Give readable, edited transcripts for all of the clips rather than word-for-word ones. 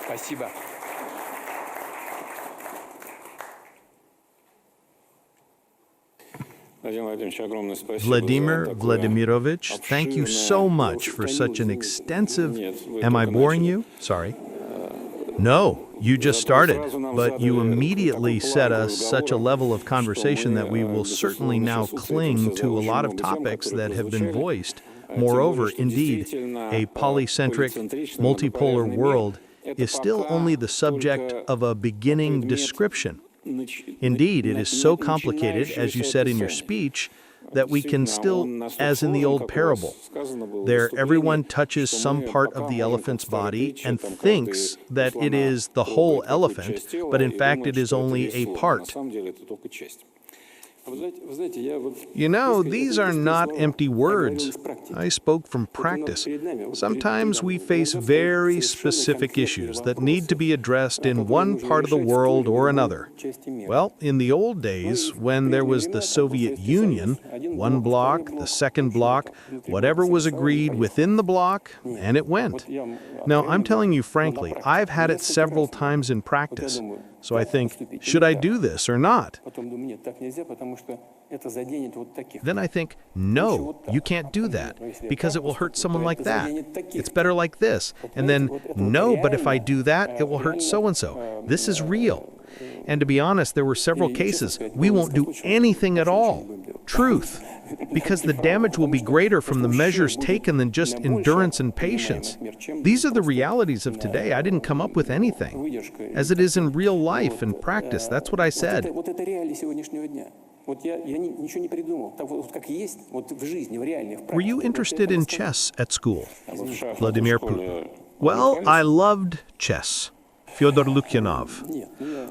Спасибо. Vladimir Vladimirovich, thank you so much for such an extensive... Am I boring you? Sorry. No, you just started, but you immediately set us such a level of conversation that we will certainly now cling to a lot of topics that have been voiced. Moreover, indeed, a polycentric, multipolar world is still only the subject of a beginning description. Indeed, it is so complicated, as you said in your speech, that we can still, as in the old parable, there everyone touches some part of the elephant's body and thinks that it is the whole elephant, but in fact it is only a part. You know, these are not empty words. I spoke from practice. Sometimes we face very specific issues that need to be addressed in one part of the world or another. Well, in the old days, when there was the Soviet Union, one bloc, the second bloc, whatever was agreed within the bloc, and it went. Now, I'm telling you frankly, I've had it several times in practice. So I think, should I do this or not? Then I think, no, you can't do that, because it will hurt someone like that. It's better like this. And then, no, but if I do that, it will hurt so-and-so. This is real. And to be honest, there were several cases. We won't do anything at all. Truth. Because the damage will be greater from the measures taken than just endurance and patience. These are the realities of today. I didn't come up with anything. As it is in real life and practice, that's what I said. Were you interested in chess at school? Vladimir Putin. Well, I loved chess. Fyodor Lukyanov.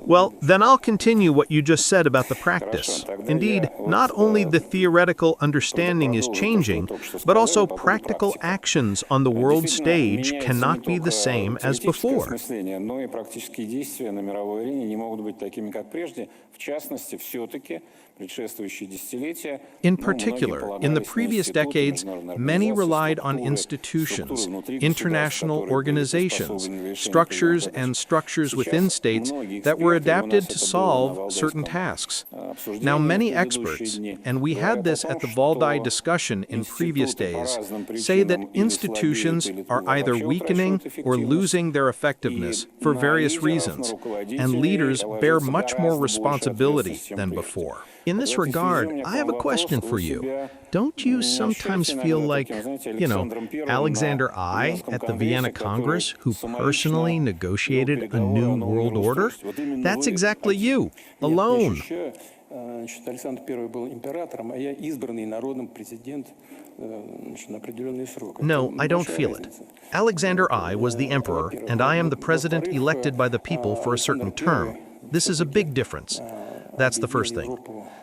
Well, then I'll continue what you just said about the practice. Indeed, not only the theoretical understanding is changing, but also practical actions on the world stage cannot be the same as before. In particular, in the previous decades, many relied on institutions, international organizations, structures within states that were adapted to solve certain tasks. Now, many experts, and we had this at the Valdai discussion in previous days, say that institutions are either weakening or losing their effectiveness for various reasons, and leaders bear much more responsibility than before. In this regard, I have a question for you. Don't you sometimes feel like, Alexander I at the Vienna Congress, who personally negotiated a new world order? That's exactly you, alone. No, I don't feel it. Alexander I was the emperor, and I am the president elected by the people for a certain term. This is a big difference. That's the first thing.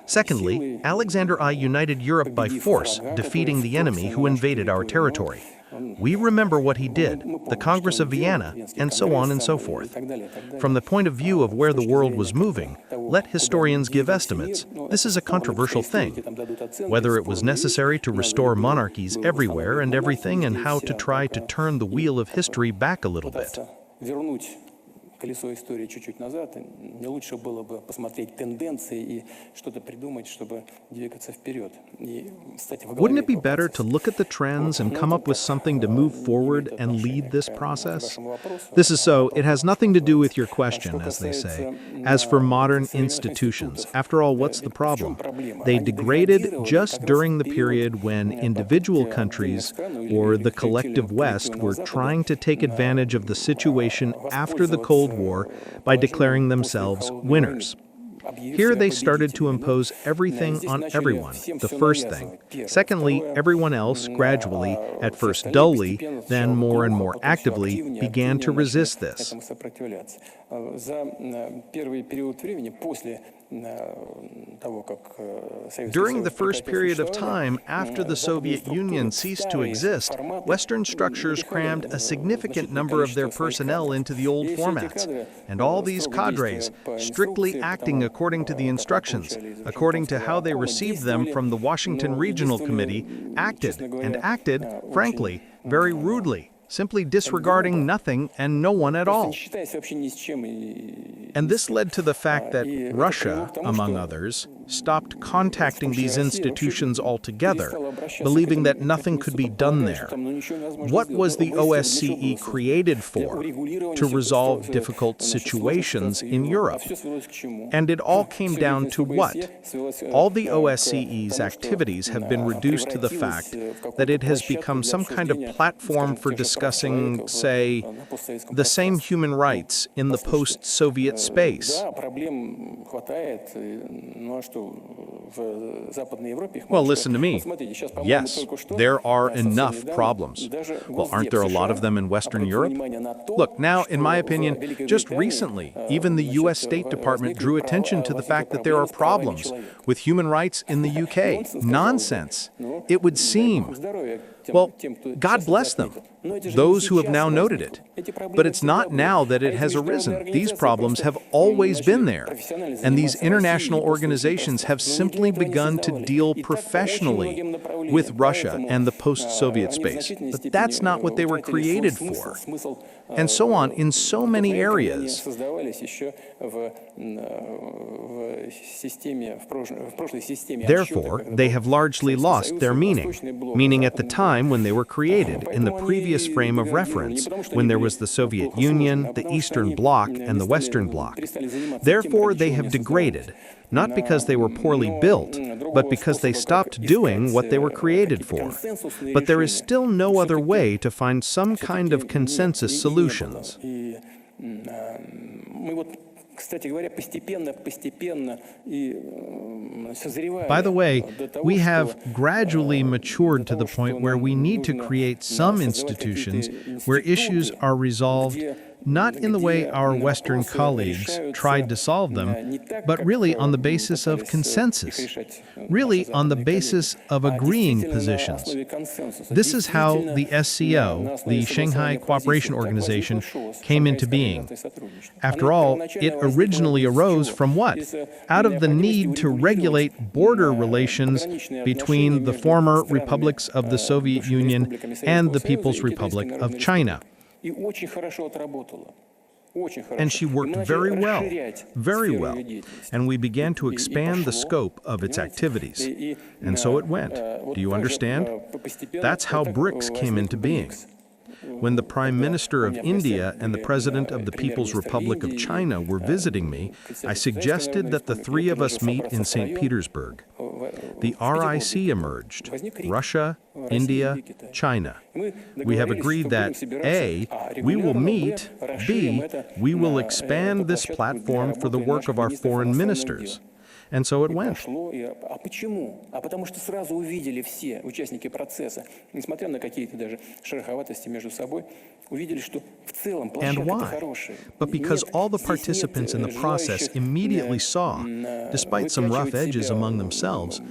Secondly, Alexander I united Europe by force, defeating the enemy who invaded our territory. We remember what he did, the Congress of Vienna, and so on and so forth. From the point of view of where the world was moving, let historians give estimates. This is a controversial thing. Whether it was necessary to restore monarchies everywhere and everything, and how to try to turn the wheel of history back a little bit. Колесо истории чуть-чуть назад, не лучше было бы посмотреть тенденции и что-то придумать, чтобы двигаться вперед. Wouldn't it be better to look at the trends and come up with something to move forward and lead this process? This is so, it has nothing to do with your question, as they say. As for modern institutions, after all, what's the problem? They degraded just during the period when individual countries, or the collective West, were trying to take advantage of the situation after the Cold War by declaring themselves winners. Here they started to impose everything on everyone, the first thing. Secondly, everyone else gradually, at first dully, then more and more actively, began to resist this. During the first period of time after the Soviet Union ceased to exist, Western structures crammed a significant number of their personnel into the old formats, and all these cadres, strictly acting according to the instructions, according to how they received them from the Washington Regional Committee, acted, frankly, very rudely. simply disregarding nothing and no one at all. And this led to the fact that Russia, among others, stopped contacting these institutions altogether, believing that nothing could be done there. What was the OSCE created for? To resolve difficult situations in Europe. And it all came down to what? All the OSCE's activities have been reduced to the fact that it has become some kind of platform for discussing, say, the same human rights in the post-Soviet space. Well, listen to me. Yes, there are enough problems. Well, aren't there a lot of them in Western Europe? Look, now, in my opinion, just recently, even the U.S. State Department drew attention to the fact that there are problems with human rights in the UK. Nonsense. It would seem. Well, God bless them, those who have now noted it. But it's not now that it has arisen. These problems have always been there. And these international organizations have simply begun to deal professionally with Russia and the post-Soviet space. But that's not what they were created for. And so on in so many areas. Therefore, they have largely lost their meaning at the time when they were created, in the previous frame of reference, when there was the Soviet Union, the Eastern Bloc, and the Western Bloc. Therefore, they have degraded, not because they were poorly built, but because they stopped doing what they were created for. But there is still no other way to find some kind of consensus solutions. By the way, we have gradually matured to the point where we need to create some institutions where issues are resolved not in the way our Western colleagues tried to solve them, but really on the basis of consensus, really on the basis of agreeing positions. This is how the SCO, the Shanghai Cooperation Organization, came into being. After all, it originally arose from what? Out of the need to regulate border relations between the former republics of the Soviet Union and the People's Republic of China. And she worked very well, and we began to expand the scope of its activities. And so it went. Do you understand? That's how BRICS came into being. When the Prime Minister of India and the President of the People's Republic of China were visiting me, I suggested that the three of us meet in St. Petersburg. The RIC emerged: Russia, India, China. We have agreed that A, we will meet, B, we will expand this platform for the work of our foreign ministers. And so it went. And why? But because all the participants in the process immediately saw, despite some rough edges among themselves,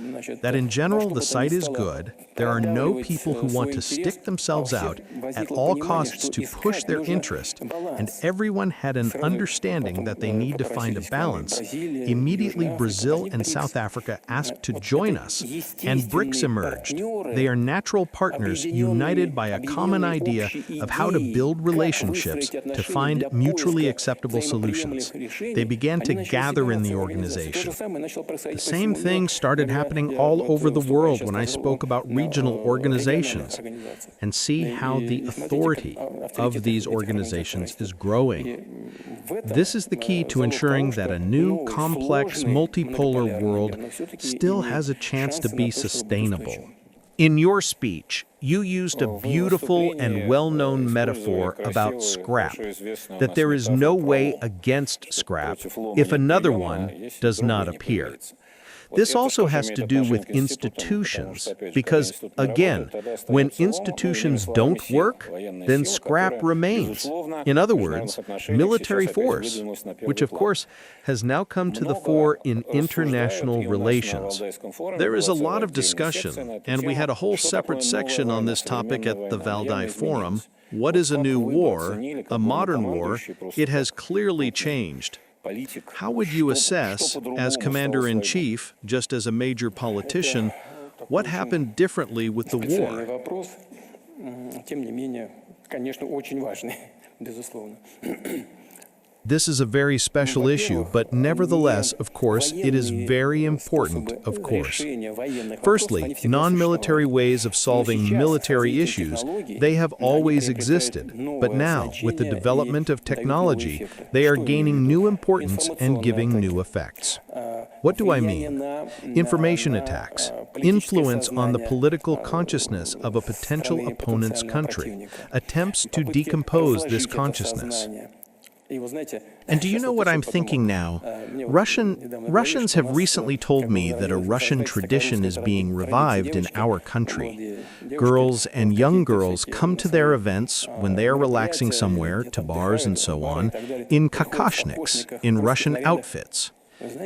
that in general the site is good, there are no people who want to stick themselves out at all costs to push their interest, and everyone had an understanding that they need to find a balance. Immediately Brazil and South Africa asked to join us, and BRICS emerged. They are natural partners united by a common idea of how to build relationships to find mutually acceptable solutions. They began to gather in the organization. The same thing started happening all over the world when I spoke about regional organizations, and see how the authority of these organizations is growing. This is the key to ensuring that a new, complex, multipolar world still has a chance to be sustainable. In your speech, you used a beautiful and well-known metaphor about scrap, that there is no way against scrap if another one does not appear. This also has to do with institutions, because, again, when institutions don't work, then scrap remains. In other words, military force, which of course has now come to the fore in international relations. There is a lot of discussion, and we had a whole separate section on this topic at the Valdai Forum. What is a new war? A modern war? It has clearly changed. How would you assess, as Commander-in-Chief, just as a major politician, what happened differently with the war? конечно, очень важный, безусловно. This is a very special issue, but nevertheless, of course, it is very important, of course. Firstly, non-military ways of solving military issues, they have always existed, but now, with the development of technology, they are gaining new importance and giving new effects. What do I mean? Information attacks, influence on the political consciousness of a potential opponent's country, attempts to decompose this consciousness. And do you know what I'm thinking now? Russians have recently told me that a Russian tradition is being revived in our country. Girls and young girls come to their events when they are relaxing somewhere, to bars and so on, in kakashniks, in Russian outfits.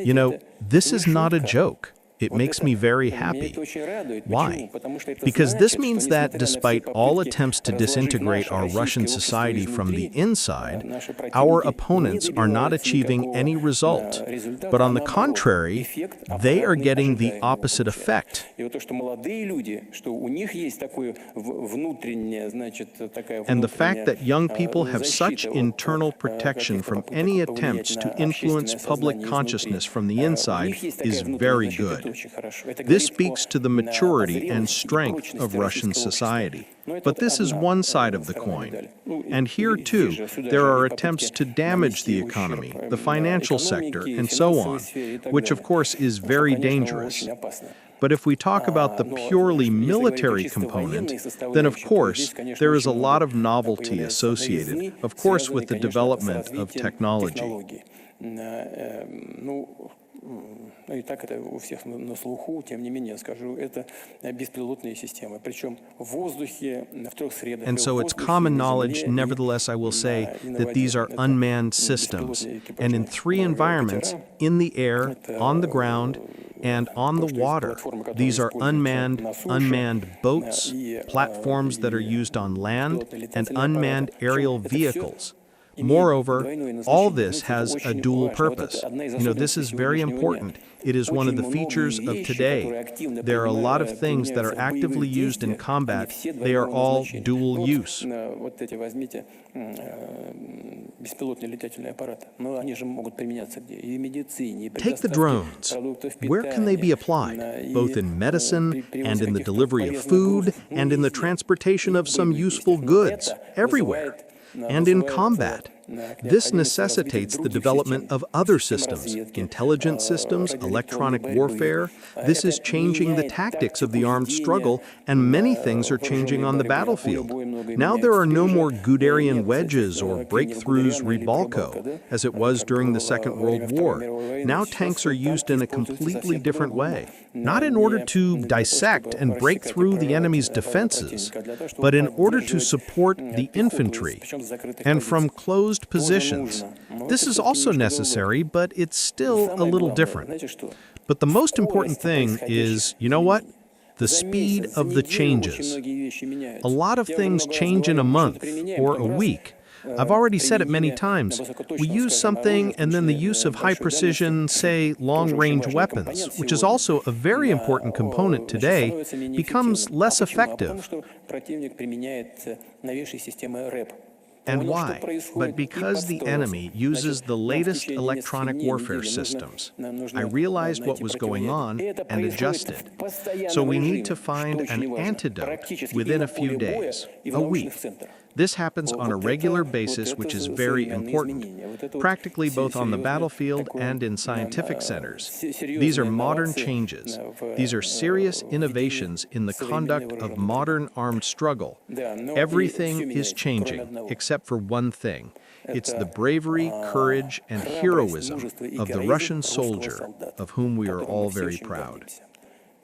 You know, this is not a joke. It makes me very happy. Why? Because this means that despite all attempts to disintegrate our Russian society from the inside, our opponents are not achieving any result. But on the contrary, they are getting the opposite effect. And the fact that young people have such internal protection from any attempts to influence public consciousness from the inside is very good. This speaks to the maturity and strength of Russian society. But this is one side of the coin. And here, too, there are attempts to damage the economy, the financial sector, and so on, which, of course, is very dangerous. But if we talk about the purely military component, then, of course, there is a lot of novelty associated, of course, with the development of technology. И так это у всех на слуху, тем не менее, скажу, это беспилотные системы, причем в воздухе, в трех средах. And so it's common knowledge, nevertheless, I will say, that these are unmanned systems, and in three environments, in the air, on the ground, and on the water. These are unmanned boats, platforms that are used on land, and unmanned aerial vehicles. Moreover, all this has a dual purpose. You know, this is very important. It is one of the features of today. There are a lot of things that are actively used in combat. They are all dual use. Take the drones. Where can they be applied? Both in medicine and in the delivery of food and in the transportation of some useful goods, everywhere. And in combat. This necessitates the development of other systems, intelligence systems, electronic warfare. This is changing the tactics of the armed struggle, and many things are changing on the battlefield. Now there are no more Guderian wedges or breakthroughs Ribalco, as it was during the Second World War. Now tanks are used in a completely different way, not in order to dissect and break through the enemy's defenses, but in order to support the infantry, and from closed positions. This is also necessary, but it's still a little different. But the most important thing is, you know what? The speed of the changes. A lot of things change in a month or a week. I've already said it many times. We use something and then the use of high-precision, say, long-range weapons, which is also a very important component today, becomes less effective. And why? But because the enemy uses the latest electronic warfare systems. I realized what was going on and adjusted. So we need to find an antidote within a few days, a week. This happens on a regular basis, which is very important, practically both on the battlefield and in scientific centers. These are modern changes. These are serious innovations in the conduct of modern armed struggle. Everything is changing, except for one thing. It's the bravery, courage, and heroism of the Russian soldier, of whom we are all very proud.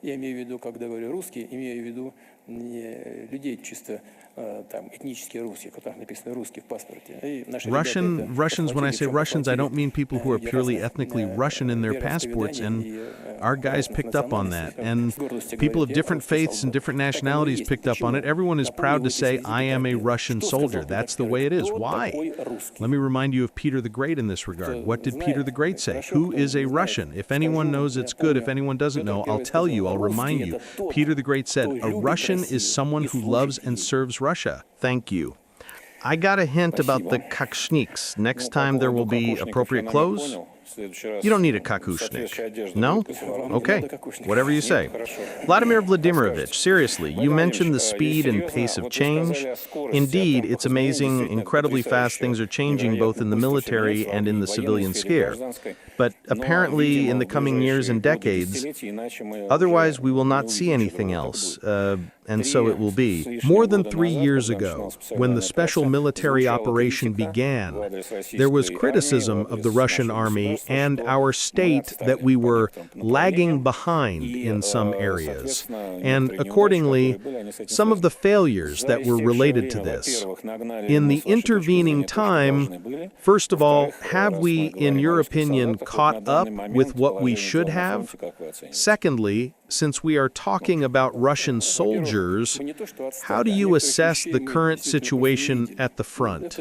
Я имею в виду, когда говорю русские, имею в виду не людей чисто там этнические русские, которых написано русский в паспорте. Russians, when I say Russians, I don't mean people who are purely ethnically Russian in their passports, and our guys picked up on that. And people of different faiths and different nationalities picked up on it. Everyone is proud to say, I am a Russian soldier. That's the way it is. Why? Let me remind you of Peter the Great in this regard. What did Peter the Great say? Who is a Russian? If anyone knows, it's good. If anyone doesn't know, I'll tell you, I'll remind you. Peter the Great said, a Russian is someone who loves and serves Russia. Thank you. I got a hint about the kakshniks. Next time there will be appropriate clothes? You don't need a kakushnik. No? Okay. Whatever you say. Vladimir Vladimirovich, seriously, you mentioned the speed and pace of change. Indeed, it's amazing, incredibly fast things are changing both in the military and in the civilian sphere. But apparently, in the coming years and decades, otherwise we will not see anything else. And so it will be. More than 3 years ago, when the special military operation began, there was criticism of the Russian army and our state that we were lagging behind in some areas. And accordingly, some of the failures that were related to this. In the intervening time, first of all, have we, in your opinion, caught up with what we should have? Secondly, since we are talking about Russian soldiers, how do you assess the current situation at the front?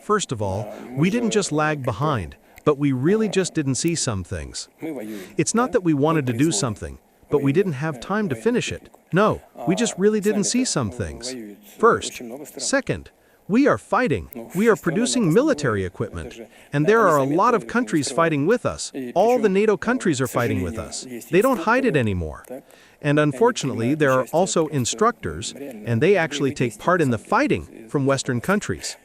First of all, we didn't just lag behind, but we really just didn't see some things. It's not that we wanted to do something, but we didn't have time to finish it. No, we just really didn't see some things. First. Second, we are fighting. We are producing military equipment. And there are a lot of countries fighting with us. All the NATO countries are fighting with us. They don't hide it anymore. And unfortunately, there are also instructors, and they actually take part in the fighting from Western countries.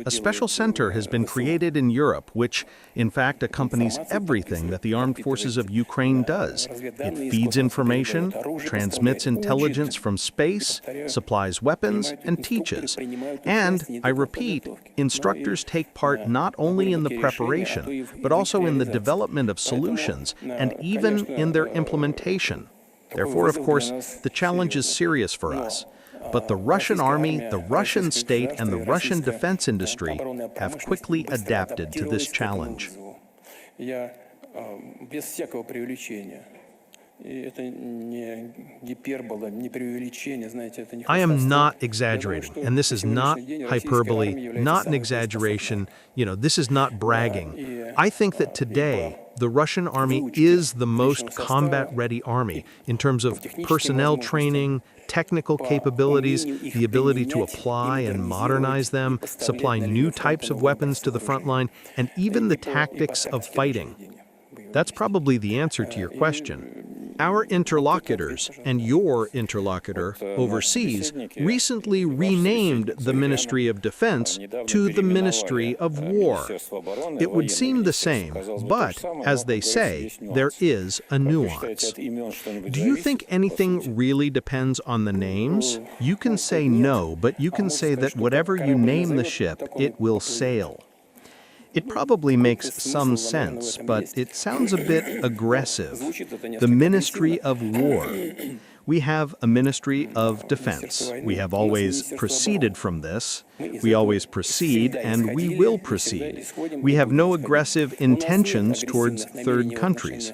A special center has been created in Europe, which, in fact, accompanies everything that the armed forces of Ukraine does. It feeds information, transmits intelligence from space, supplies weapons, and teaches. And, I repeat, instructors take part not only in the preparation, but also in the development of solutions, and even in their implementation. Therefore, of course, the challenge is serious for us. But the Russian army, the Russian state, and the Russian defense industry have quickly adapted to this challenge. I am not exaggerating, and this is not hyperbole, not an exaggeration, this is not bragging. I think that today, the Russian army is the most combat-ready army in terms of personnel training, technical capabilities, the ability to apply and modernize them, supply new types of weapons to the front line, and even the tactics of fighting. That's probably the answer to your question. Our interlocutors, and your interlocutor overseas, recently renamed the Ministry of Defense to the Ministry of War. It would seem the same, but, as they say, there is a nuance. Do you think anything really depends on the names? You can say no, but you can say that whatever you name the ship, it will sail. It probably makes some sense, but it sounds a bit aggressive. The Ministry of War. We have a Ministry of Defense. We have always proceeded from this. We always proceed, and we will proceed. We have no aggressive intentions towards third countries.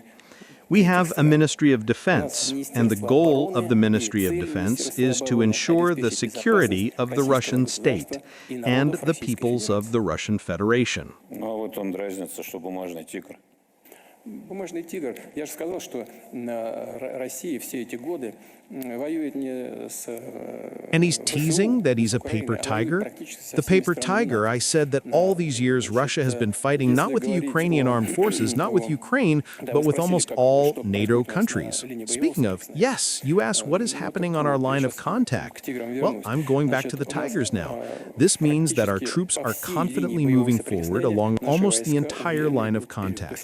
We have a Ministry of Defense, and the goal of the Ministry of Defense is to ensure the security of the Russian state and the peoples of the Russian Federation. Бумажный тигр. Я же сказал, что Россия все эти годы воюет не с... And he's teasing that he's a paper tiger? The paper tiger, I said that all these years Russia has been fighting not with the Ukrainian armed forces, not with Ukraine, but with almost all NATO countries. Speaking of, yes, you asked what is happening on our line of contact. Well, I'm going back to the tigers now. This means that our troops are confidently moving forward along almost the entire line of contact.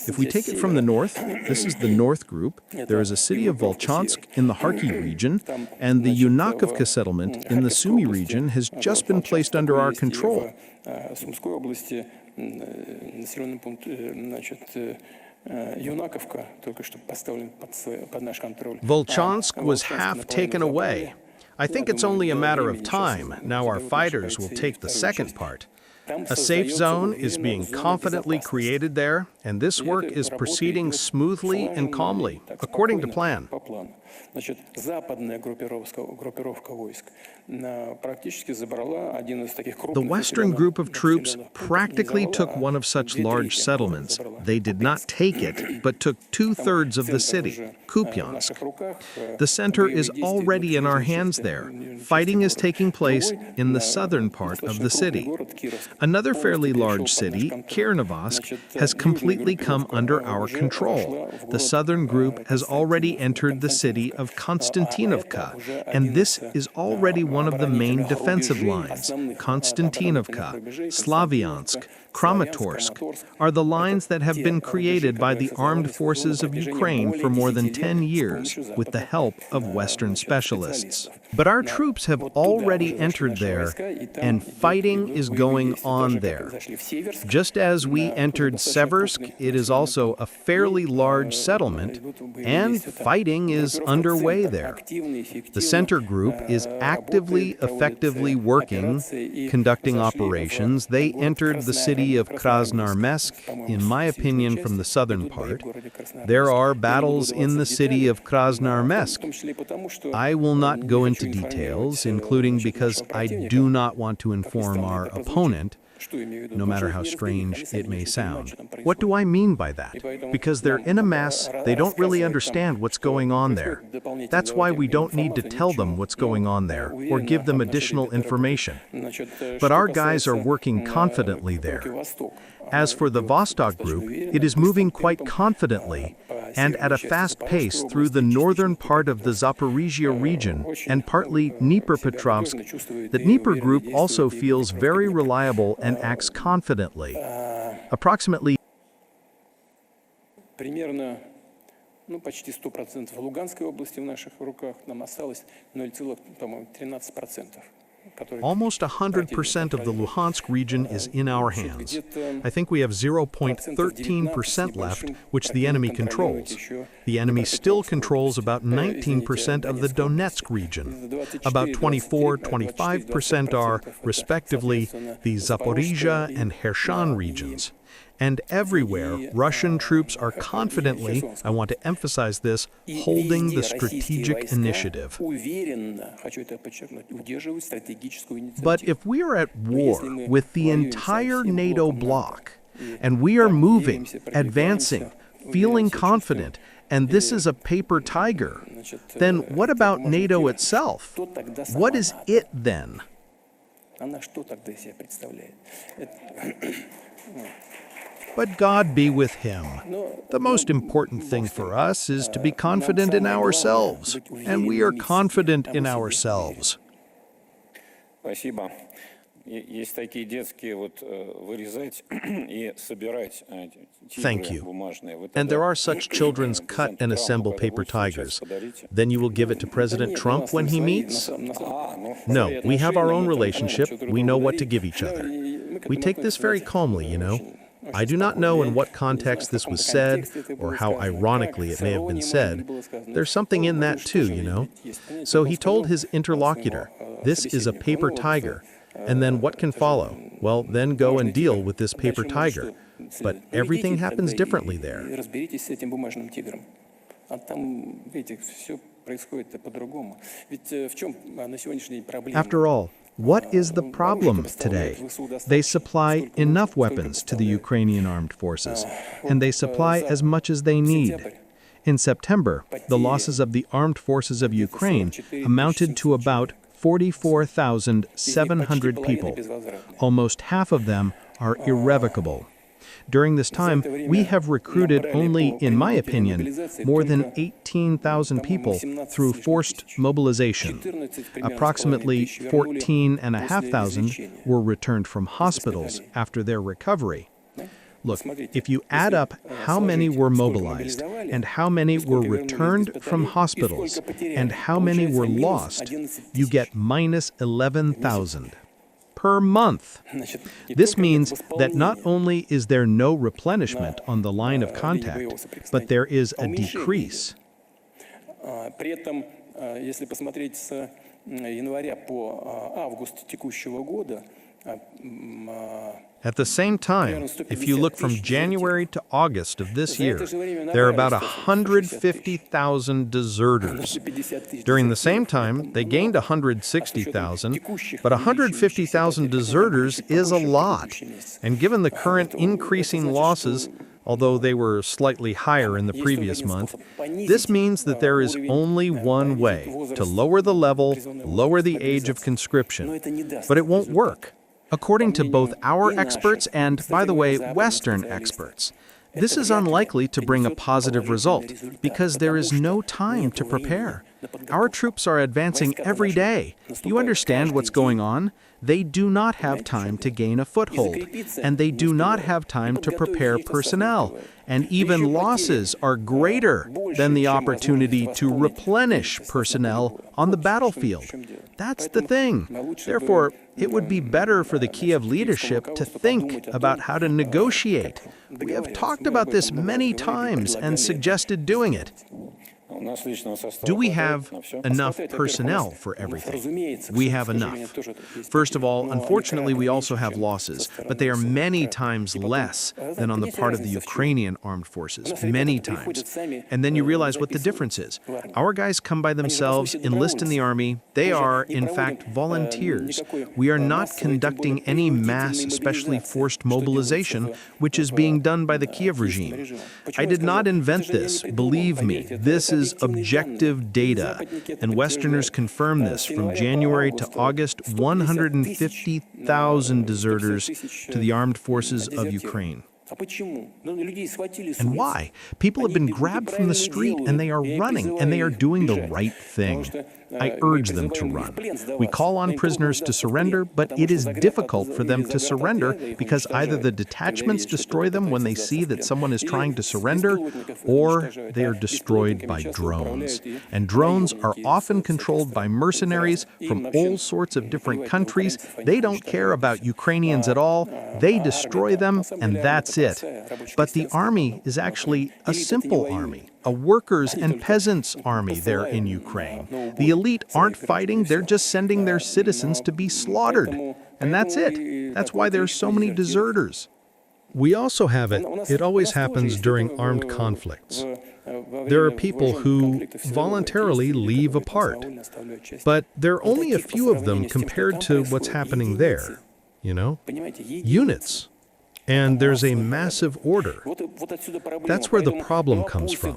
If we take it from the north, this is the North Group. There is a city of Volchansk in the Kharkiv region, and the Yunakovka settlement in the Sumy region has just been placed under our control. Volchansk was half taken away. I think it's only a matter of time. Now our fighters will take the second part. A safe zone is being confidently created there, and this work is proceeding smoothly and calmly, according to plan. Значит, западная группировка войск практически забрала один из таких крупных. The Western group of troops practically took one of such large settlements. They did not take it, but took 2/3 of the city, Kupiansk. The center is already in our hands there. Fighting is taking place in the southern part of the city. Another fairly large city, Kirovohrad, has completely come under our control. The southern group has already entered the city of Konstantinovka, and this is already one of the main defensive lines. Konstantinovka, Slavyansk, Kramatorsk are the lines that have been created by the armed forces of Ukraine for more than 10 years with the help of Western specialists. But our troops have already entered there, and fighting is going on there. Just as we entered Seversk, it is also a fairly large settlement, and fighting is underway there. The center group is actively, effectively working, conducting operations. They entered the city of Krasnoarmeysk, in my opinion, from the southern part. There are battles in the city of Krasnoarmeysk. I will not go into details, including because I do not want to inform our opponent, no matter how strange it may sound. What do I mean by that? Because they're in a mess, they don't really understand what's going on there. That's why we don't need to tell them what's going on there or give them additional information. But our guys are working confidently there. As for the Vostok group, it is moving quite confidently and at a fast pace through the northern part of the Zaporizhia region and partly Dnipropetrovsk. The Dnieper group also feels very reliable and acts confidently. Approximately примерно, почти 100% в Луганской области в наших руках, нам осталось 0,13%. Almost 100% of the Luhansk region is in our hands. I think we have 0.13% left, which the enemy controls. The enemy still controls about 19% of the Donetsk region. About 24-25% are, respectively, the Zaporizhia and Kherson regions. And everywhere, Russian troops are confidently, I want to emphasize this, holding the strategic initiative. But if we are at war with the entire NATO bloc, and we are moving, advancing, feeling confident, and this is a paper tiger, then what about NATO itself? What is it then? But God be with him. The most important thing for us is to be confident in ourselves, and we are confident in ourselves. Спасибо. Есть такие детские вырезать и собирать Thank you. And there are such children's cut and assemble paper tigers. Then you will give it to President Trump when he meets? No, we have our own relationship. We know what to give each other. We take this very calmly, you know. I do not know in what context this was said, or how ironically it may have been said. There's something in that too, you know. So he told his interlocutor, this is a paper tiger. And then what can follow? Well, then go and deal with this paper tiger. But everything happens differently there. After all, what is the problem today? They supply enough weapons to the Ukrainian armed forces, and they supply as much as they need. In September, the losses of the armed forces of Ukraine amounted to about 44,700 people. Almost half of them are irrevocable. During this time, we have recruited only, in my opinion, more than 18,000 people through forced mobilization. Approximately 14,500 were returned from hospitals after their recovery. Look, if you add up how many were mobilized and how many were returned from hospitals and how many were lost, you get minus 11,000. Per month. This means that not only is there no replenishment on the line of contact, but there is a decrease. При этом, если посмотреть с января по август текущего года, At the same time, if you look from January to August of this year, there are about 150,000 deserters. During the same time, they gained 160,000, but 150,000 deserters is a lot. And given the current increasing losses, although they were slightly higher in the previous month, this means that there is only one way to lower the level, lower the age of conscription. But it won't work. According to both our experts and, by the way, Western experts, this is unlikely to bring a positive result because there is no time to prepare. Our troops are advancing every day. You understand what's going on? They do not have time to gain a foothold, and they do not have time to prepare personnel, and even losses are greater than the opportunity to replenish personnel on the battlefield. That's the thing. Therefore, it would be better for the Kiev leadership to think about how to negotiate. We have talked about this many times and suggested doing it. Do we have enough personnel for everything? We have enough. First of all, unfortunately, we also have losses, but they are many times less than on the part of the Ukrainian armed forces, many times. And then you realize what the difference is. Our guys come by themselves, enlist in the army. They are, in fact, volunteers. We are not conducting any mass, especially forced mobilization, which is being done by the Kiev regime. I did not invent this. Believe me, this is objective data, and Westerners confirm this. From January to August, 150,000 deserters to the armed forces of Ukraine. And why? People have been grabbed from the street and they are running and they are doing the right thing. I urge them to run. We call on prisoners to surrender, but it is difficult for them to surrender because either the detachments destroy them when they see that someone is trying to surrender, or they are destroyed by drones. And drones are often controlled by mercenaries from all sorts of different countries. They don't care about Ukrainians at all. They destroy them, and that's it. But the army is actually a simple army, a workers' and peasants' army there in Ukraine. The elite aren't fighting, they're just sending their citizens to be slaughtered. And that's it. That's why there's so many deserters. We also have it. It always happens during armed conflicts. There are people who voluntarily leave a part. But there are only a few of them compared to what's happening there, units. And there's a massive order. That's where the problem comes from.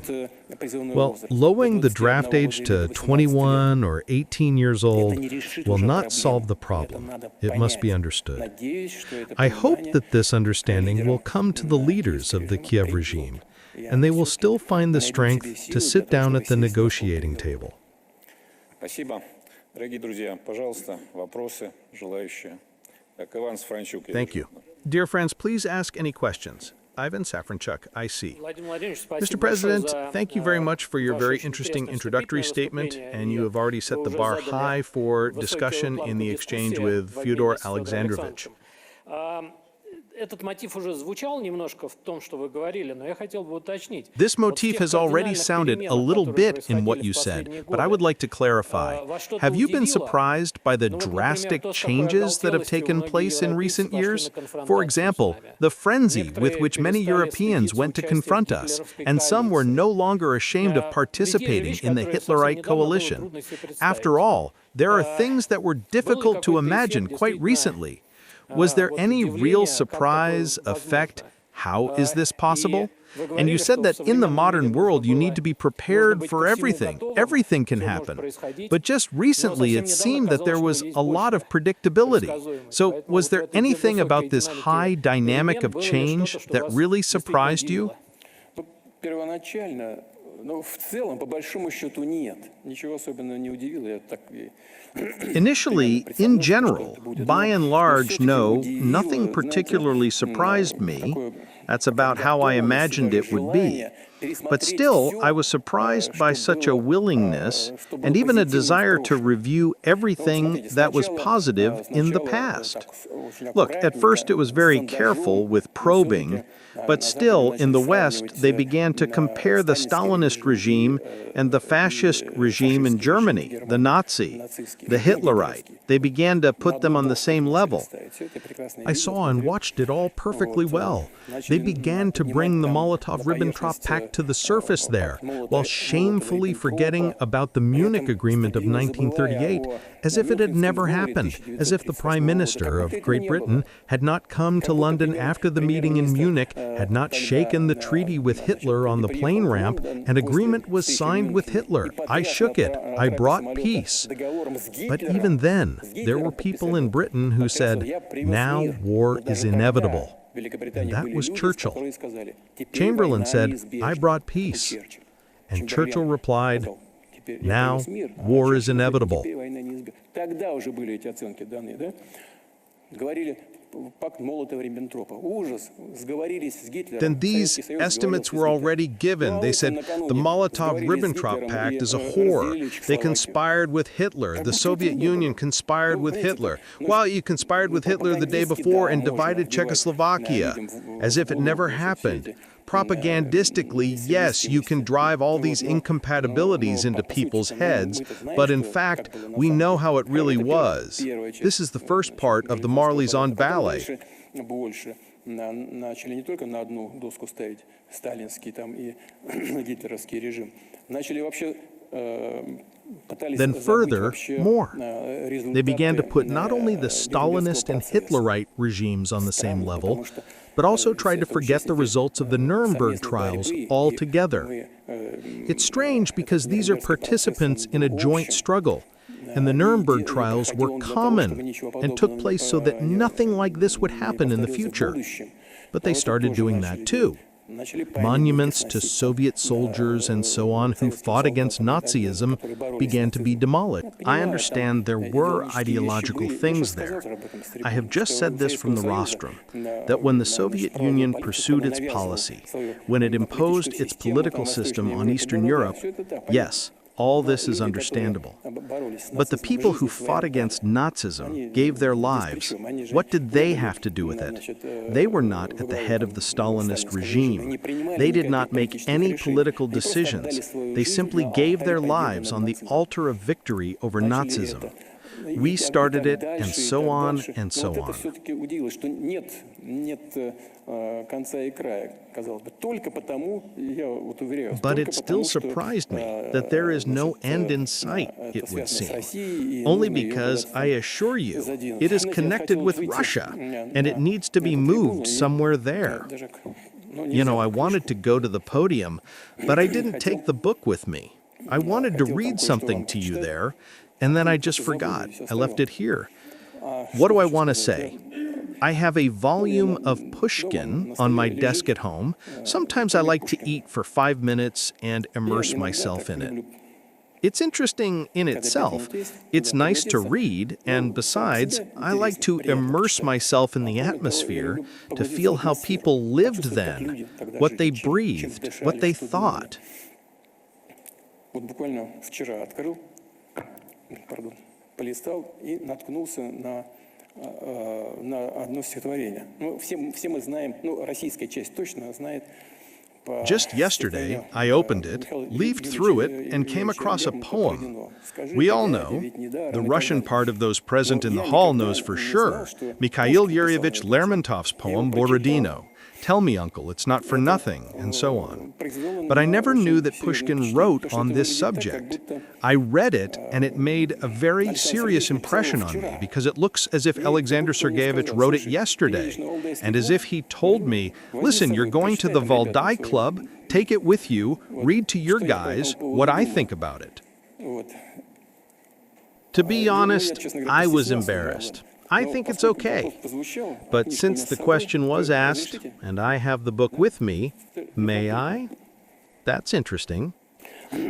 Well, lowering the draft age to 21 or 18 years old will not solve the problem. It must be understood. I hope that this understanding will come to the leaders of the Kiev regime, and they will still find the strength to sit down at the negotiating table. Thank you. Dear friends, please ask any questions. Ivan Safranchuk, IC. Mr. President, thank you very much for your very interesting introductory statement, and you have already set the bar high for discussion in the exchange with Fyodor Alexandrovich. This motif has already sounded a little bit in what you said, but I would like to clarify. Have you been surprised by the drastic changes that have taken place in recent years? For example, the frenzy with which many Europeans went to confront us, and some were no longer ashamed of participating in the Hitlerite coalition. After all, there are things that were difficult to imagine quite recently. Was there any real surprise, effect? How is this possible? And you said that in the modern world, you need to be prepared for everything. Everything can happen. But just recently, it seemed that there was a lot of predictability. So was there anything about this high dynamic of change that really surprised you? Initially, in general, by and large, no, nothing particularly surprised me. That's about how I imagined it would be. But still, I was surprised by such a willingness and even a desire to review everything that was positive in the past. Look, at first it was very careful with probing, but still, in the West, they began to compare the Stalinist regime and the fascist regime in Germany, the Nazi, the Hitlerite. They began to put them on the same level. I saw and watched it all perfectly well. They began to bring the Molotov-Ribbentrop Pact to the surface there, while shamefully forgetting about the Munich Agreement of 1938, as if it had never happened, as if the Prime Minister of Great Britain had not come to London after the meeting in Munich, had not shaken the treaty with Hitler on the plane ramp, and agreement was signed with Hitler. I shook it. I brought peace. But even then, there were people in Britain who said, now war is inevitable. And that was Churchill. Chamberlain said, I brought peace. And Churchill replied, now war is inevitable. Then these estimates were already given. They said the Molotov-Ribbentrop Pact is a whore. They conspired with Hitler. The Soviet Union conspired with Hitler. Well, you conspired with Hitler the day before and divided Czechoslovakia, as if it never happened. Propagandistically, yes, you can drive all these incompatibilities into people's heads, but in fact, we know how it really was. This is the first part of the Marley's on ballet. Then further, more. They began to put not only the Stalinist and Hitlerite regimes on the same level, but also tried to forget the results of the Nuremberg trials altogether. It's strange because these are participants in a joint struggle, and the Nuremberg trials were common and took place so that nothing like this would happen in the future. But they started doing that too. Monuments to Soviet soldiers and so on who fought against Nazism began to be demolished. I understand there were ideological things there. I have just said this from the rostrum, that when the Soviet Union pursued its policy, when it imposed its political system on Eastern Europe, yes, all this is understandable. But the people who fought against Nazism gave their lives. What did they have to do with it? They were not at the head of the Stalinist regime. They did not make any political decisions. They simply gave their lives on the altar of victory over Nazism. We started it, and so on and so on. But it still surprised me that there is no end in sight, it would seem. Only because, I assure you, it is connected with Russia, and it needs to be moved somewhere there. You know, I wanted to go to the podium, but I didn't take the book with me. I wanted to read something to you there, and then I just forgot. I left it here. What do I want to say? I have a volume of Pushkin on my desk at home. Sometimes I like to eat for 5 minutes and immerse myself in it. It's interesting in itself. It's nice to read, and besides, I like to immerse myself in the atmosphere to feel how people lived then, what they breathed, what they thought. Полистал и наткнулся на одно стихотворение. Ну, все мы знаем, ну, российская часть точно знает. Just yesterday, I opened it, leafed through it, and came across a poem. We all know, the Russian part of those present in the hall knows for sure, Mikhail Yuryevich Lermontov's poem, Borodino. Tell me, uncle, it's not for nothing, and so on. But I never knew that Pushkin wrote on this subject. I read it, and it made a very serious impression on me, because it looks as if Alexander Sergeyevich wrote it yesterday, and as if he told me, listen, you're going to the Valdai Club, take it with you, read to your guys what I think about it. To be honest, I was embarrassed. I think it's okay. But since the question was asked, and I have the book with me, may I? That's interesting.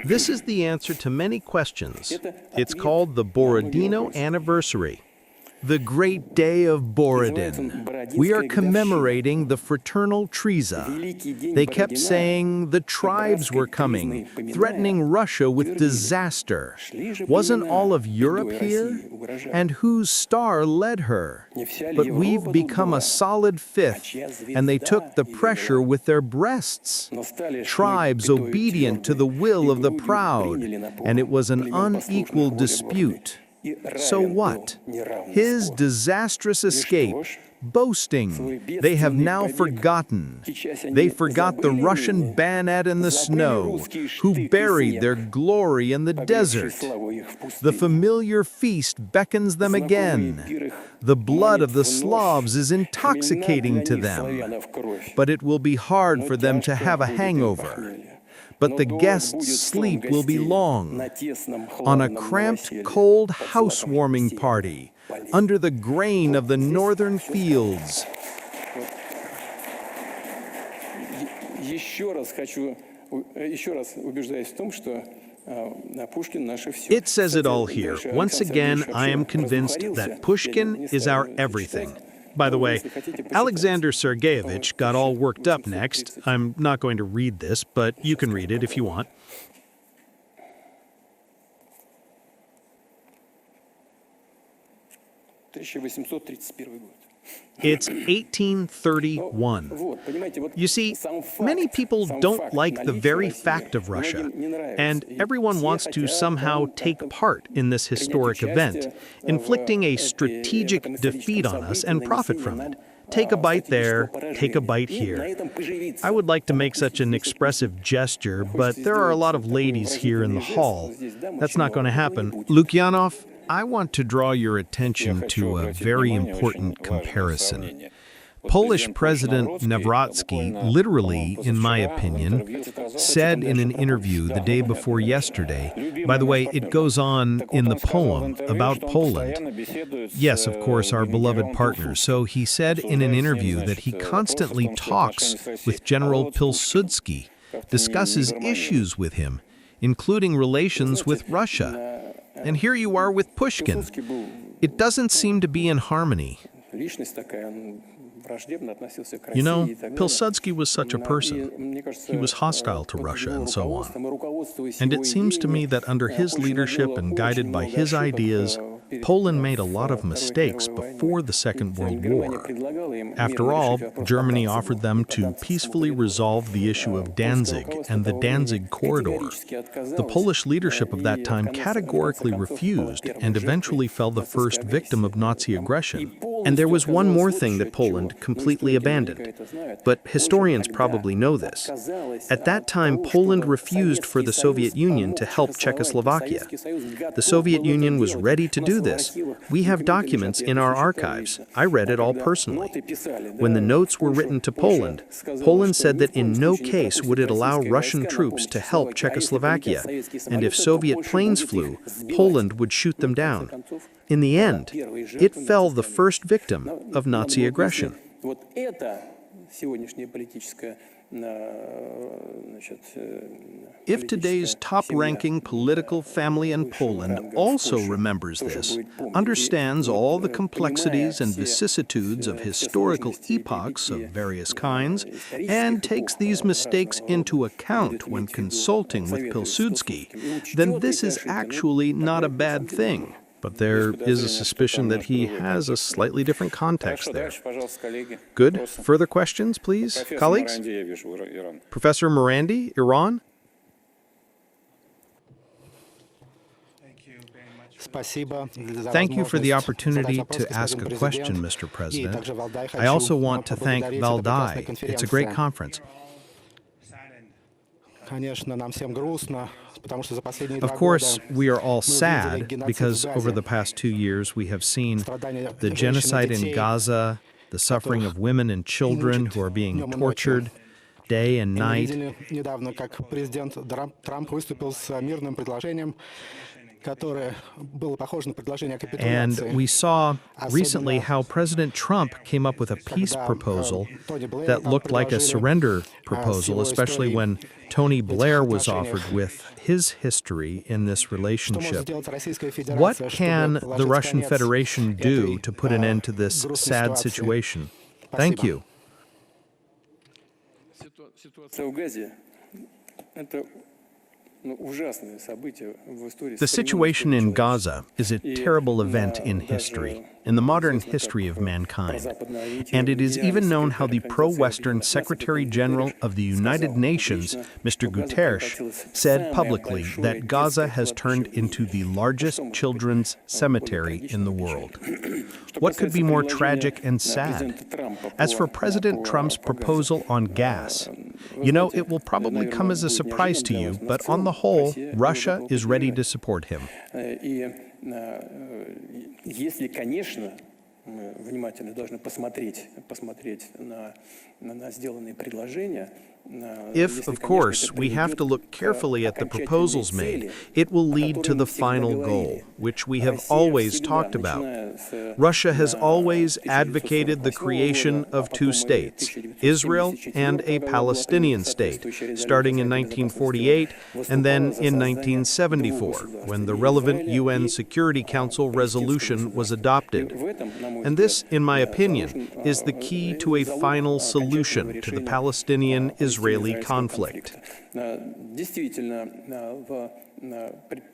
This is the answer to many questions. It's called the Borodino Anniversary. The great day of Borodin. We are commemorating the fraternal Treza. They kept saying the tribes were coming, threatening Russia with disaster. Wasn't all of Europe here? And whose star led her? But we've become a solid fifth, and they took the pressure with their breasts. Tribes obedient to the will of the proud, and it was an unequal dispute. So what? His disastrous escape, boasting, they have now forgotten. They forgot the Russian bayonet in the snow, who buried their glory in the desert. The familiar feast beckons them again. The blood of the Slavs is intoxicating to them, but it will be hard for them to have a hangover. But the guests' sleep will be long. On a cramped, cold housewarming party, under the grain of the northern fields. It says it all here. Once again, I am convinced that Pushkin is our everything. By the way, Alexander Sergeyevich got all worked up next. I'm not going to read this, but you can read it if you want. It's 1831. You see, many people don't like the very fact of Russia, and everyone wants to somehow take part in this historic event, inflicting a strategic defeat on us and profit from it. Take a bite there, take a bite here. I would like to make such an expressive gesture, but there are a lot of ladies here in the hall. That's not going to happen. Lukyanov, I want to draw your attention to a very important comparison. Polish President Nawrocki literally, in my opinion, said in an interview the day before yesterday, by the way, it goes on in the poem about Poland. Yes, of course, our beloved partner. So he said in an interview that he constantly talks with General Pilsudski, discusses issues with him, including relations with Russia. And here you are with Pushkin. It doesn't seem to be in harmony. You know, Pilsudski was such a person. He was hostile to Russia and so on. And it seems to me that under his leadership and guided by his ideas, Poland made a lot of mistakes before the Second World War. After all, Germany offered them to peacefully resolve the issue of Danzig and the Danzig corridor. The Polish leadership of that time categorically refused and eventually fell the first victim of Nazi aggression. And there was one more thing that Poland completely abandoned. But historians probably know this. At that time, Poland refused for the Soviet Union to help Czechoslovakia. The Soviet Union was ready to do this. We have documents in our archives. I read it all personally. When the notes were written to Poland, Poland said that in no case would it allow Russian troops to help Czechoslovakia, and if Soviet planes flew, Poland would shoot them down. In the end, it fell the first victim of Nazi aggression. If today's top-ranking political family in Poland also remembers this, understands all the complexities and vicissitudes of historical epochs of various kinds, and takes these mistakes into account when consulting with Pilsudski, then this is actually not a bad thing. But there is a suspicion that he has a slightly different context there. Good. Further questions, please, colleagues? Professor Morandi, Iran? Thank you for the opportunity to ask a question, Mr. President. I also want to thank Valdai. It's a great conference. Of course, we are all sad because over the past 2 years we have seen the genocide in Gaza, the suffering of women and children who are being tortured, day and Мы night. видели недавно, как президент Трамп выступил с мирным предложением, которое было похоже на предложение о And капитуляции. we saw recently how President Trump came up with a peace Когда, proposal Тони Блэйру that там looked like a предложили, surrender proposal, его especially истории when Tony Blair was отношениях. offered with his history in this Что может relationship. сделать Российская What Федерация, can чтобы the положить Russian конец Federation do этой, to put an end to this грустной sad ситуации? situation? Thank Спасибо. you. Ситуация в Газе – это ужасное событие в истории. The situation in Gaza is a terrible event in history, in the modern history of mankind. And it is even known how the pro-Western Secretary General of the United Nations, Mr. Guterres, said publicly that Gaza has turned into the largest children's cemetery in the world. What could be more tragic and sad? As for President Trump's proposal on gas, you know, it will probably come as a surprise to you, but on the whole, Russia is ready to support him. И если, конечно, мы внимательно должны посмотреть на сделанные предложения. If, of course, we have to look carefully at the proposals made, it will lead to the final goal, which we have always talked about. Russia has always advocated the creation of two states, Israel and a Palestinian state, starting in 1948 and then in 1974, when the relevant UN Security Council resolution was adopted. And this, in my opinion, is the key to a final solution to the Palestinian-Israeli conflict. Действительно,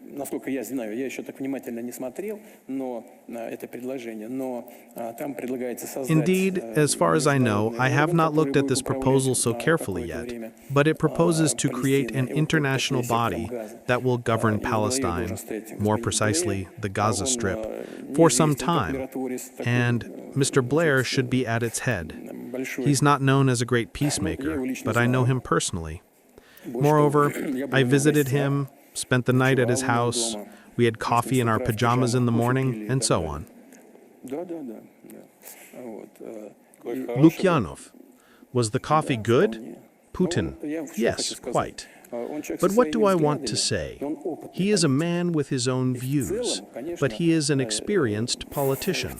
насколько я знаю, я еще так внимательно не смотрел, но это предложение, но там предлагается создать. Indeed, as far as I know, I have not looked at this proposal so carefully yet, but it proposes to create an international body that will govern Palestine, more precisely the Gaza Strip, for some time, and Mr. Blair should be at its head. He's not known as a great peacemaker, but I know him personally. Moreover, I visited him, spent the night at his house, we had coffee in our pajamas in the morning, and so on. Lukyanov. Was the coffee good? Putin. Yes, quite. But what do I want to say? He is a man with his own views, but he is an experienced politician.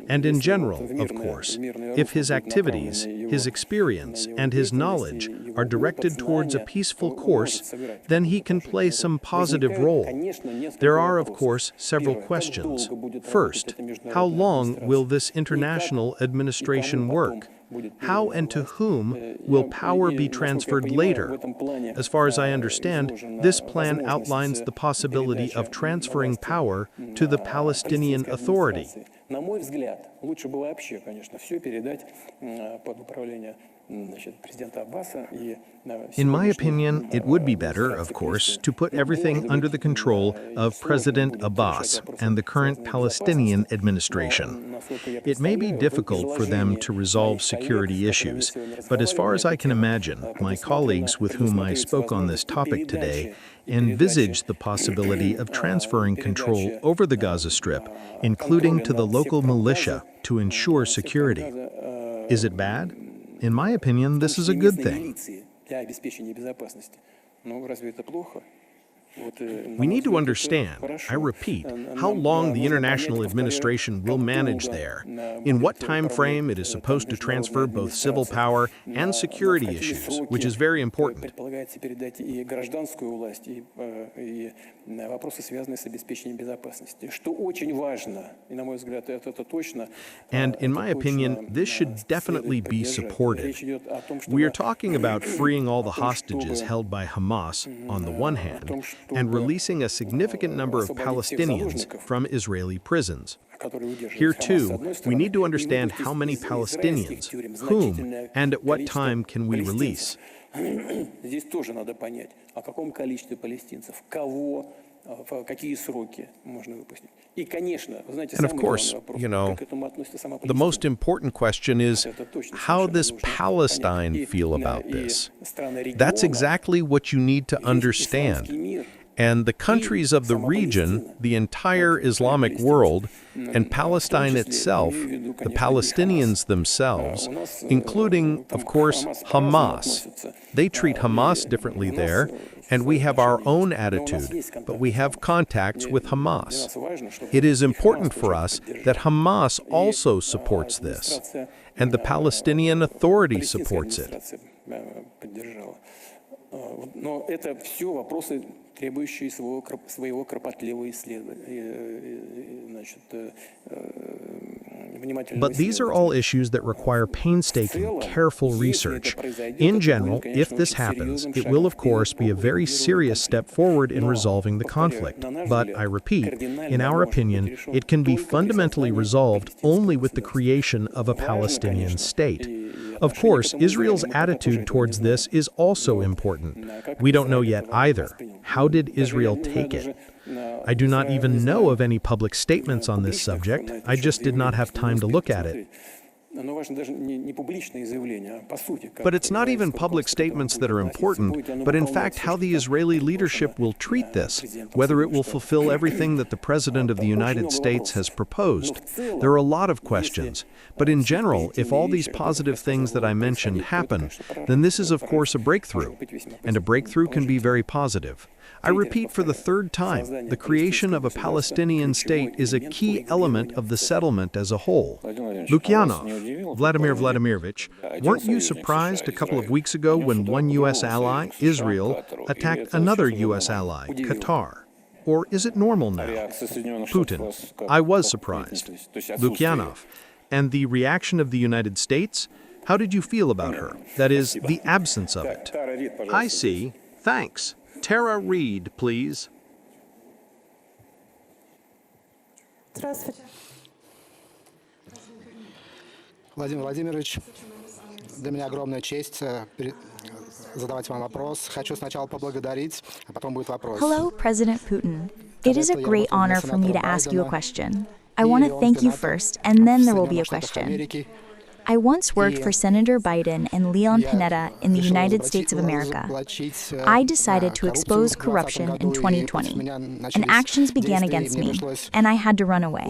And in general, of course, if his activities, his experience, and his knowledge are directed towards a peaceful course, then he can play some positive role. There are, of course, several questions. First, how long will this international administration work? How and to whom will power be transferred later? As far as I understand, this plan outlines the possibility of transferring power to the Palestinian Authority. На мой взгляд, лучше было вообще, конечно, все передать под управление президента Аббаса. In my opinion, it would be better, of course, to put everything under the control of President Abbas and the current Palestinian administration. It may be difficult for them to resolve security issues, but as far as I can imagine, my colleagues with whom I spoke on this topic today envisage the possibility of transferring control over the Gaza Strip, including to the local militia, to ensure security. Is it bad? In my opinion, this is a good thing. We need to understand, I repeat, how long the international administration will manage there, in what time frame it is supposed to transfer both civil power and security issues, which is very important. And in my opinion, this should definitely be supported. We are talking about freeing all the hostages held by Hamas, on the one hand, and releasing a significant number of Palestinians from Israeli prisons. Here, too, we need to understand how many Palestinians, whom, and at what time can we release. Здесь тоже надо понять, о каком количестве палестинцев, кого, в какие сроки можно выпустить. И, конечно, вы знаете, And of course, you know, the most important question is, how does Palestine feel about this? That's exactly what you need to understand. And the countries of the region, the entire Islamic world, and Palestine itself, the Palestinians themselves, including, of course, Hamas. They treat Hamas differently there, and we have our own attitude, but we have contacts with Hamas. It is important for us that Hamas also supports this, and the Palestinian Authority supports it. Но это все вопросы, требующие своего кропотливого внимательного. But these are all issues that require painstaking, careful research. In general, if this happens, it will of course be a very serious step forward in resolving the conflict. But, I repeat, in our opinion, it can be fundamentally resolved only with the creation of a Palestinian state. Of course, Israel's attitude towards this is also important. We don't know yet either. How did Israel take it? I do not even know of any public statements on this subject. I just did not have time to look at it. But it's not even public statements that are important, but in fact how the Israeli leadership will treat this, whether it will fulfill everything that the President of the United States has proposed. There are a lot of questions. But in general, if all these positive things that I mentioned happen, then this is of course a breakthrough. And a breakthrough can be very positive. I repeat for the third time, the creation of a Palestinian state is a key element of the settlement as a whole. Lukyanov, Vladimir Vladimirovich, weren't you surprised a couple of weeks ago when one U.S. ally, Israel, attacked another U.S. ally, Qatar? Or is it normal now? Putin, I was surprised. Lukyanov, and the reaction of the United States? How did you feel about her? That is, the absence of it. I see. Thanks. Tara Reid, please. Владимир Владимирович, для меня огромная честь задавать вам вопрос. Хочу сначала поблагодарить, а потом будет вопрос. Hello, President Putin. It is a great honor for me to ask you a question. I want to thank you first, and then there will be a question. I once worked for Senator Biden and Leon Panetta in the United States of America. I decided to expose corruption in 2020, and actions began against me, and I had to run away.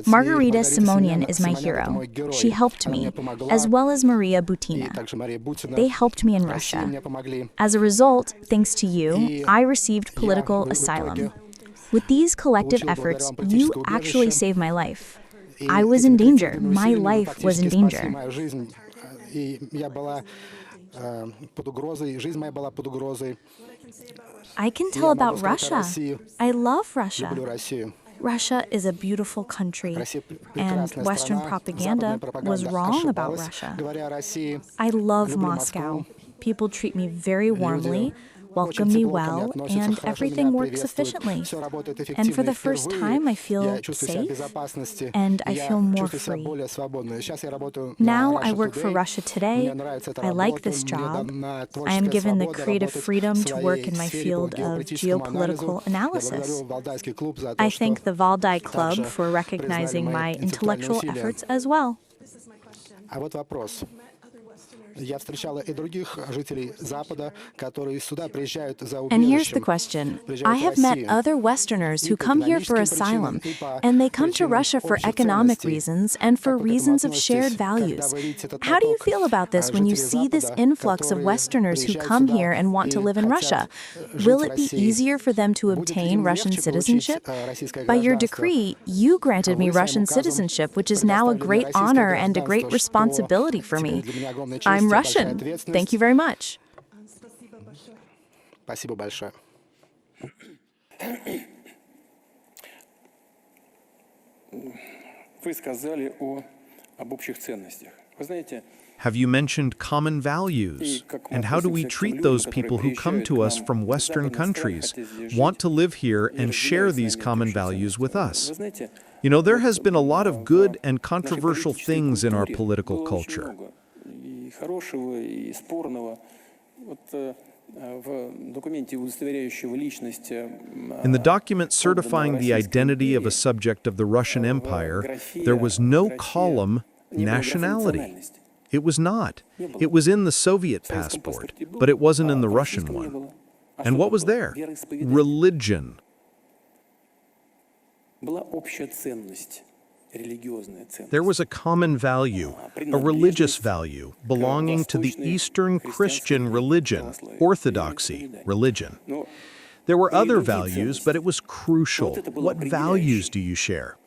Margarita Simonian is my hero. She helped me, as well as Maria Butina. They helped me in Russia. As a result, thanks to you, I received political asylum. With these collective efforts, you actually saved my life. I was in danger. My life was in danger. I can tell about Russia. I love Russia. Russia is a beautiful country, and Western propaganda was wrong about Russia. I love Moscow. People treat me very warmly, welcome me well, and everything works efficiently. And for the first time, I feel safe, and I feel more free. Now I work for Russia Today. I like this job. I am given the creative freedom to work in my field of geopolitical analysis. I thank the Valdai Club for recognizing my intellectual efforts as well. And here's the question. I have met other Westerners who come here for asylum, and they come to Russia for economic reasons and for reasons of shared values. How do you feel about this when you see this influx of Westerners who come here and want to live in Russia? Will it be easier for them to obtain Russian citizenship? By your decree, you granted me Russian citizenship, which is now a great honor and a great responsibility for me. I'm Russian. Thank you very much. Спасибо большое. Вы сказали об общих ценностях. Вы знаете, Have you mentioned common values? And how do we treat those people who come to us from Western countries, want to live here and share these common values with us? You know, there has been a lot of good and controversial things in our political culture. хорошего и спорного. В документе, удостоверяющего личность. In the document certifying the identity of a subject of the Russian Empire, there was no column nationality. It was not. It was in the Soviet passport, but it wasn't in the Russian one. And what was there? Religion. There was a common value, a religious value, belonging to the Eastern Christian religion, Orthodoxy religion. There were other values, but it was crucial. What values do you share?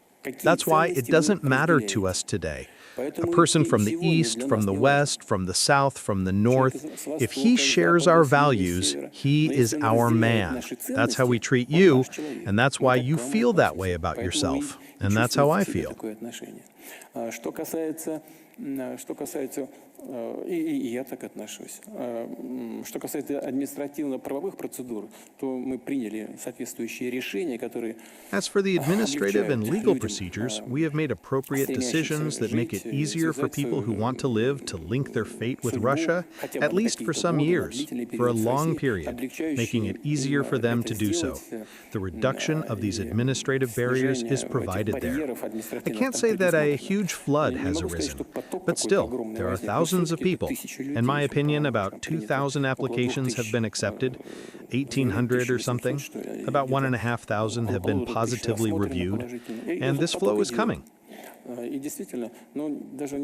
That's why it doesn't matter to us today. A person from the East, from the West, from the South, from the North, if he shares our values, he is our man. That's how we treat you, and that's why you feel that way about yourself. And that's how I feel. И я так отношусь. Что касается административно-правовых процедур, то мы приняли соответствующие решения, которые... As for the administrative and legal procedures, we have made appropriate decisions that make it easier for people who want to live to link their fate with Russia, at least for some years, for a long period, making it easier for them to do so. The reduction of these administrative barriers is provided there. I can't say that a huge flood has arisen, but still, there are thousands of people. In my opinion, about 2,000 applications have been accepted, 1,800 or something. About 1,500 have been positively reviewed, and this flow is coming. И действительно, даже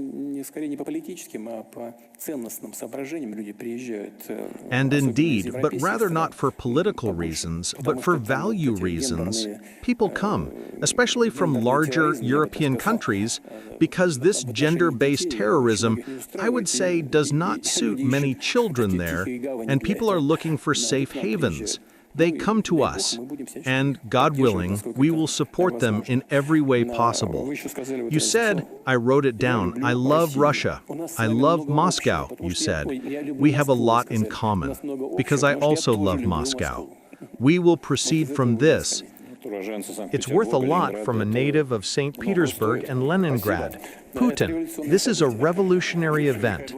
скорее не по политическим, а по ценностным соображениям люди приезжают. And indeed, but rather not for political reasons, but for value reasons, people come, especially from larger European countries, because this gender-based terrorism, I would say, does not suit many children there, and people are looking for safe havens. They come to us, and, God willing, we will support them in every way possible. You said, I wrote it down, I love Russia. I love Moscow, you said. We have a lot in common, because I also love Moscow. We will proceed from this. It's worth a lot from a native of St. Petersburg and Leningrad. Putin, this is a revolutionary event.